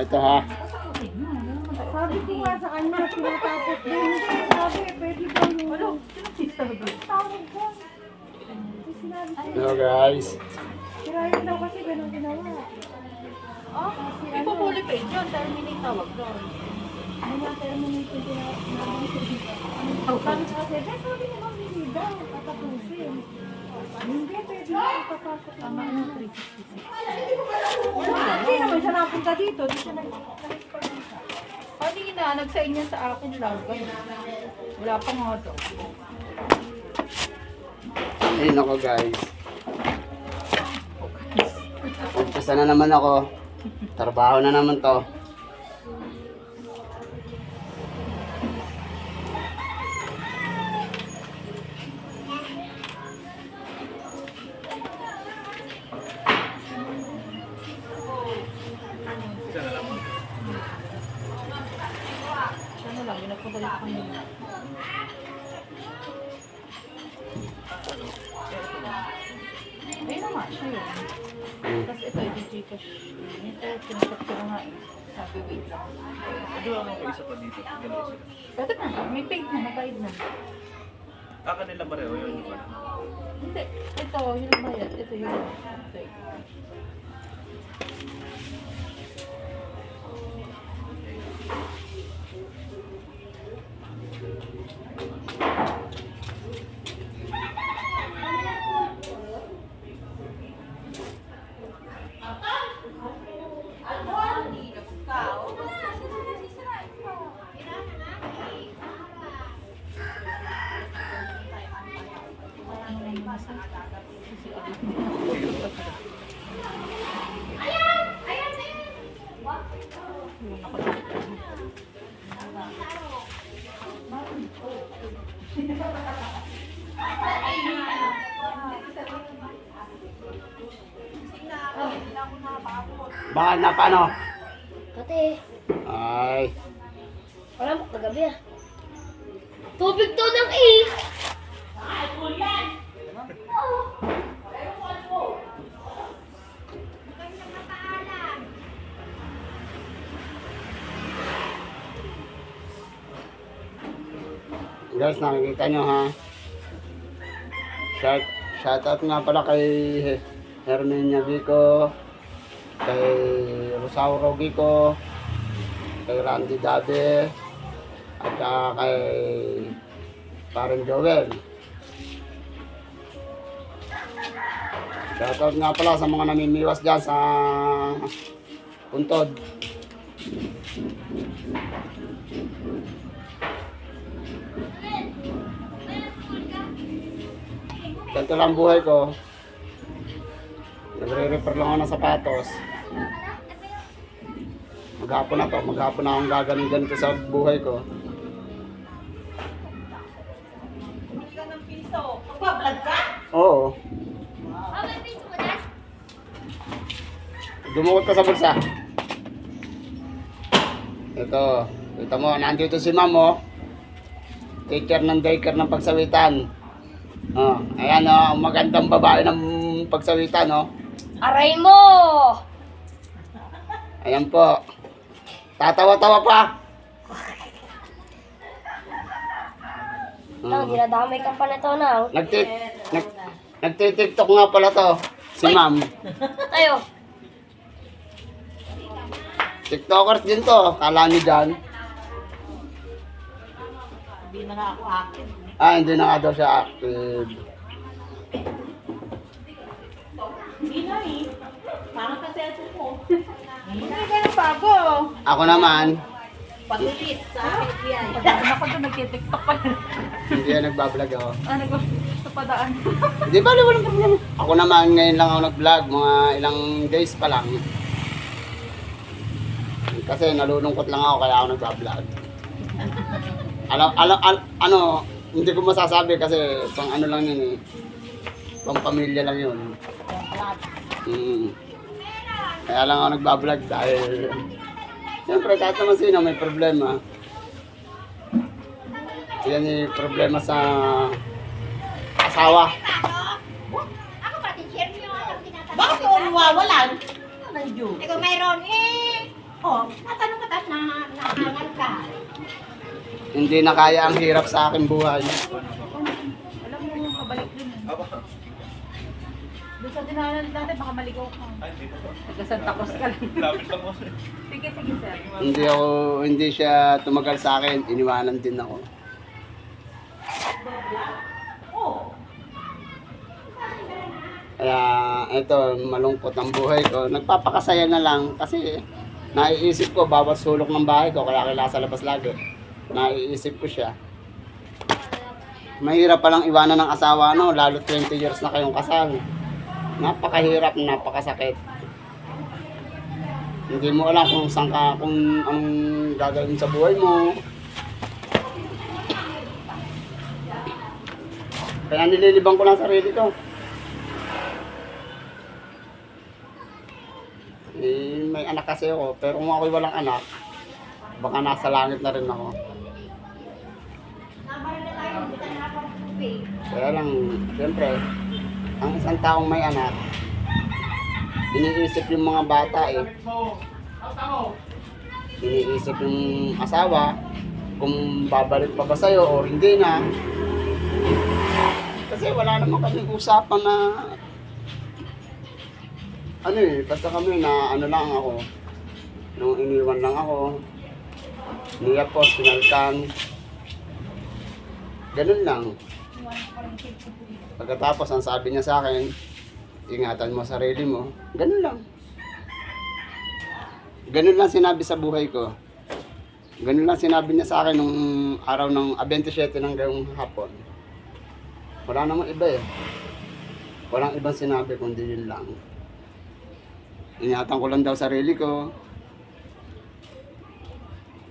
ito ha. Sabi ko nga sa kanya, tinatapos din. Sabi, pwede ba yung... Ano? Tawag ko. Sinabi ko. Hello guys. Sirayan daw kasi ganun ginawa. Oh, ipupuli pa yun. Terminate tawag doon. Ano nga terminate yung sabi kasi, sabi ni Ma'am Lily daw, tatapusin. Hindi, pwede yung papasok ng mga 366. Hindi naman siya napunta dito. Hindi siya nag-experiment. Kanina, nag-sign niya sa akin lang. Wala pa nga daw. Ayun ako guys. Umpisa na naman ako. Trabaho na naman to. Ano lang, yung nagpadala ko kanina. Ayun na nga, siya yun. Tapos ito, yung Gcash. Ito, pinasap ko na nga eh. Sabi, wait lang. Ano ang isa pa dito? Dalawa sila. Pwede na, may paid na, nabayad na. Ah, kanila pareho yun. Hindi, ito, yun ang bayad. Ito yun. Ito yun. Bakit na paano? Kate, Ay. wala mo kagabi ah. Tubig to ng eh. Guys, nakikita nyo ha. Shoutout nga pala kay Herminia Vico, kay Rosauro Vico, kay Randy Dade, at kay Parang Joel. Shoutout nga pala sa mga namimiwas dyan sa Puntod. Ganito lang buhay ko. Nagre-repair lang ako ng sapatos. Maghapon na to. Maghapon na akong gagaling ganito sa buhay ko. Hindi ka ng piso. Magpa-vlog ka? Oo. Dumukot ka sa bulsa. Ito. Kita mo, nandito si ma'am oh. Take care ng daycare ng pagsawitan. Oh, ayan oh, magandang babae ng pagsawitan oh. Aray mo! Ayan po. Tatawa-tawa pa. Nang dinadamay ka pa na to nang. Nagtitiktok nga pala to. Si ma'am. Tayo. Tiktokers din to. Kala niyo dyan. Hindi na nga ako active. Ah, hindi na nga daw siya active. Hindi na eh. Parang kasi ito mo. Hindi ka ng bago. Ako naman, Pag-release sa FBI. Padaan ako doon, nagtitiktok pa yun. hindi na nagbablog ako. Sa padaan. Hindi ba, walang problema. Ako naman, ngayon lang ako nag-vlog. Mga ilang days pa lang. Kasi nalulungkot lang ako kaya ako nagbablog. Ano, hindi ko masasabi kasi pang ano lang yun eh. Pang pamilya lang yun. Kaya lang ako nagbablog dahil siyempre kahit naman sino may problema. Yan yung problema sa asawa. Ako pati share niyo ang tinatanong. Bakit ako mawawalan? Ano yun? Ikaw mayroon eh. Oh, natanong ka tapos nahangal ka. Hindi na kaya ang hirap sa aking buhay. Alam mo yung pabalik dun eh. Aba. Doon sa dinahanan natin, baka maligaw ka. Ay, hindi pa po. Taga Santa Cruz ka lang. Lapit lang po. Sige, sige sir. Hindi siya tumagal sa akin, iniwanan din ako. Kaya ito, malungkot ang buhay ko. Nagpapakasaya na lang kasi naiisip ko bawat sulok ng bahay ko, kaya kailangan sa labas lagi. Naiisip ko siya. Mahirap palang iwanan ng asawa, no? Lalo 20 years na kayong kasal. Napakahirap, napakasakit. Hindi mo alam kung saan ka, kung anong gagawin sa buhay mo. Kaya nililibang ko lang sarili ko. Eh, may anak kasi ako, pero kung ako'y walang anak, baka nasa langit na rin ako. Kaya lang, siyempre, ang isang taong may anak, iniisip yung mga bata eh. Iniisip yung asawa, kung babalik pa ba sa'yo o hindi na. Kasi wala naman kaming usapan na ano eh, basta kami na ano lang ako. Nung iniwan lang ako, niyapos, pinalkan. Ganun lang. Pagkatapos, ang sabi niya sa akin, ingatan mo sarili mo. Ganun lang. Ganun lang sinabi sa buhay ko. Ganun lang sinabi niya sa akin nung araw ng 27 ng gayong hapon. Wala namang iba eh. Walang ibang sinabi kundi yun lang. Ingatan ko lang daw sarili ko.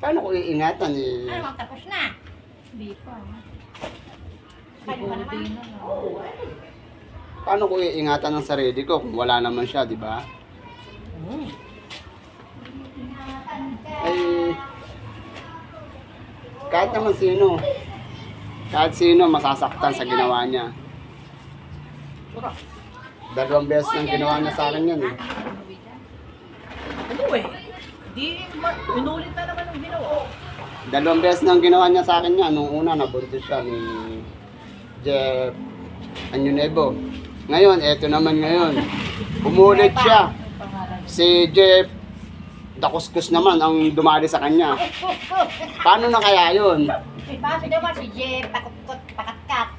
Paano ko iingatan eh? Ano, tapos na. Hindi pa. Kaya pa naman. Day na lang. Paano ko iingatan ang sarili ko kung wala naman siya, di ba? Eh, kahit naman sino, kahit sino masasaktan sa ginawa niya. 2 beses nang ginawa niya sa akin yan eh. Ano eh? Inulit na naman ang ginawa. 2 beses nang ginawa niya sa akin yan. Nung una, nabuntis siya ni Jeff Anyunebo. Ngayon, eto naman ngayon. Umulit siya. Si Jeff Dakuskus naman ang dumali sa kanya. Paano na kaya yun? Bakit naman si Jeff, pakukot, pakatkat.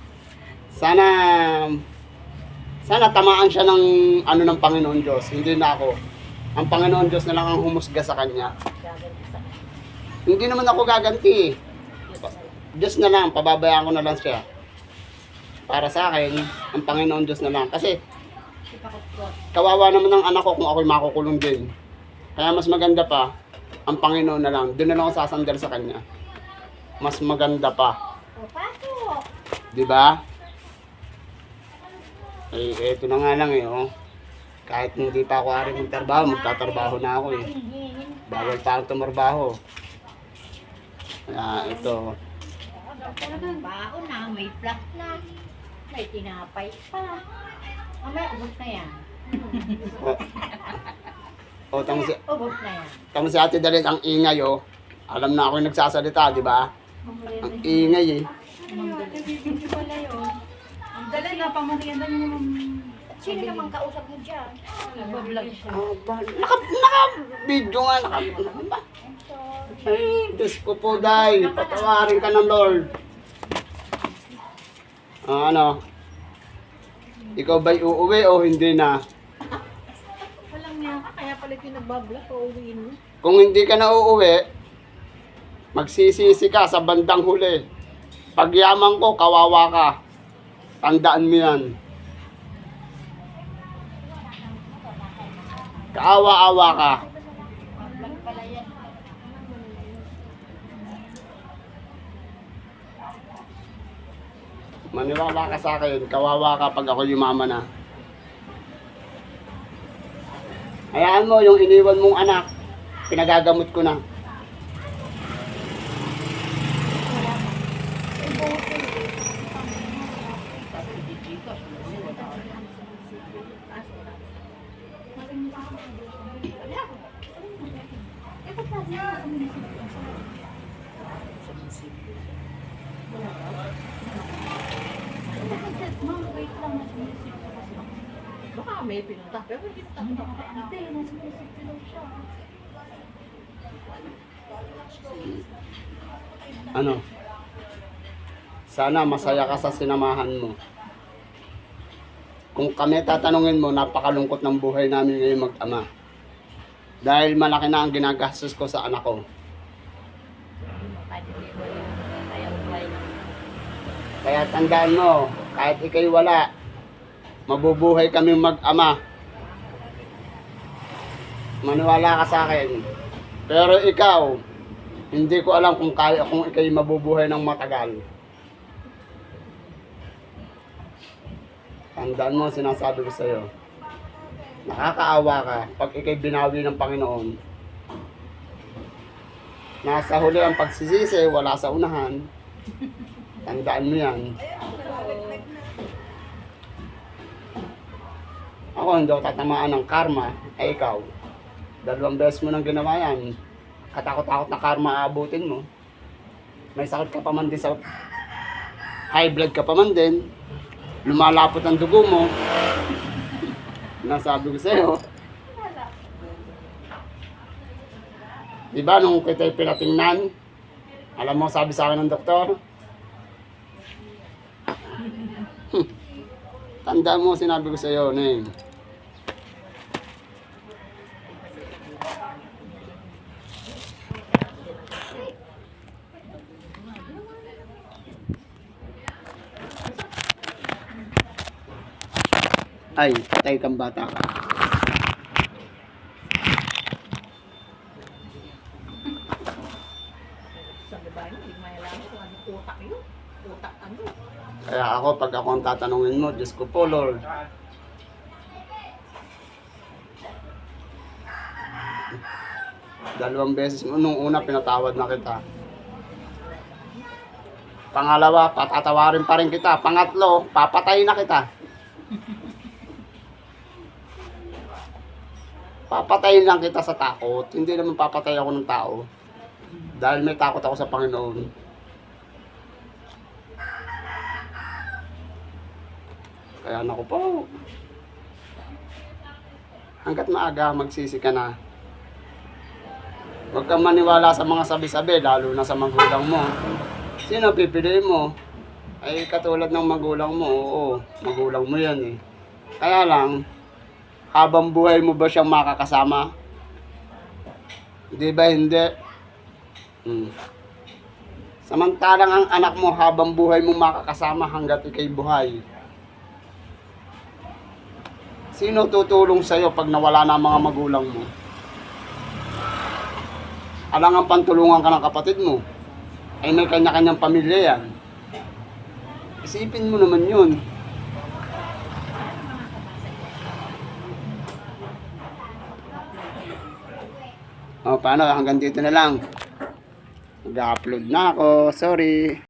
Sana tamaan siya ng ano ng Panginoon Diyos, hindi na ako. Ang Panginoon Diyos na lang ang humusga sa kanya. Hindi naman ako gaganti. Diyos na lang, pababayaan ko na lang siya. Para sa akin, ang Panginoon Diyos na lang. Kasi kawawa naman ang anak ko kung ako'y makukulong din. Kaya mas maganda pa, ang Panginoon na lang. Doon na lang ako sasandal sa kanya. Mas maganda pa. O, pasok. Di ba? Eh, eto na nga lang eh, oh. Kahit hindi pa ako ari magtrabaho, magtatrabaho na ako eh. Bawal pa ang tumarbaho. Kaya ito, Talagang baon na, may flat na. May tinapay pa. Mamaya, ubos na yan. oh, Ubos na yan. tamo si Ate Dalit, ang ingay oh. Alam na ako yung nagsasalita, di ba? Ang ingay eh. Ang dali na, pamarianda niyo naman. Sino naman kausap mo dyan? Nag-vlog siya. Naka-video nga, Ay, Diyos ko po, Day. Patawarin ka ng Lord. Ano? Ikaw ba'y uuwi o hindi na? Walang niya ka, kaya pala yung nag-vlog, pauwiin mo. Kung hindi ka na uuwi, magsisisi ka sa bandang huli. Pagyaman ko, kawawa ka. Tandaan mo yan. Kaawa-awa ka. Maniwala ka sa akin, kawawa ka pag ako yumama na. Hayaan mo, yung iniwan mong anak, pinagagamot ko na. Ma'am, wait lang. Baka may pinunta. Pero hindi pinunta. Hindi, nasa munisipyo lang siya. Ano? Sana masaya ka sa sinamahan mo. Kung kami tatanungin mo, napakalungkot ng buhay namin ngayon mag-ama. Dahil malaki na ang ginagastos ko sa anak ko. Kaya tandaan mo, kahit ikay wala, mabubuhay kami mag-ama. Maniwala ka sa akin. Pero ikaw, hindi ko alam kung kaya kung ikay mabubuhay ng matagal. Tandaan mo, sinasabi ko sa'yo. Nakakaawa ka pag ikay binawi ng Panginoon. Nasa huli ang pagsisisi, wala sa unahan. Tandaan mo yan. Ako, hindi ako tatamaan ng karma. Ay ikaw, 2 beses mo nang ginawa yan. Katakot-takot na karma aabutin mo. May sakit ka pa man din sa high blood ka pa man din. Lumalapot ang dugo mo. Nasabi ko sa'yo. Diba nung kita'y pinatingnan, alam mo sabi sa akin ng doktor? Tandaan mo sinabi ko sa'yo, Neng. Ay, patay kang bata ka. Sa babae, hindi may alam kung anong utak yun. Utak ano. Kaya ako, pag ako ang tatanungin mo, Diyos ko po, Lord. Dalawang beses mo, nung una, pinatawad na kita. Pangalawa, patatawarin pa rin kita. Pangatlo, papatayin na kita. Papatayin lang kita sa takot. Hindi naman papatay ako ng tao. Dahil may takot ako sa Panginoon. Kaya naku po. Hanggat maaga, magsisi ka na. Huwag kang maniwala sa mga sabi-sabi, lalo na sa magulang mo. Sino pipiliin mo? Ay katulad ng magulang mo, oo. Magulang mo yan eh. Kaya lang, habang buhay mo ba siyang makakasama? Di ba hindi? Samantalang ang anak mo habang buhay mo makakasama hanggat ikay buhay. Sino tutulong sa'yo pag nawala na ang mga magulang mo? Alangang pantulungan ka ng kapatid mo. Ay may kanya-kanyang pamilya yan. Isipin mo naman yun. O, paano? Hanggang dito na lang. Mag-upload na ako. Sorry.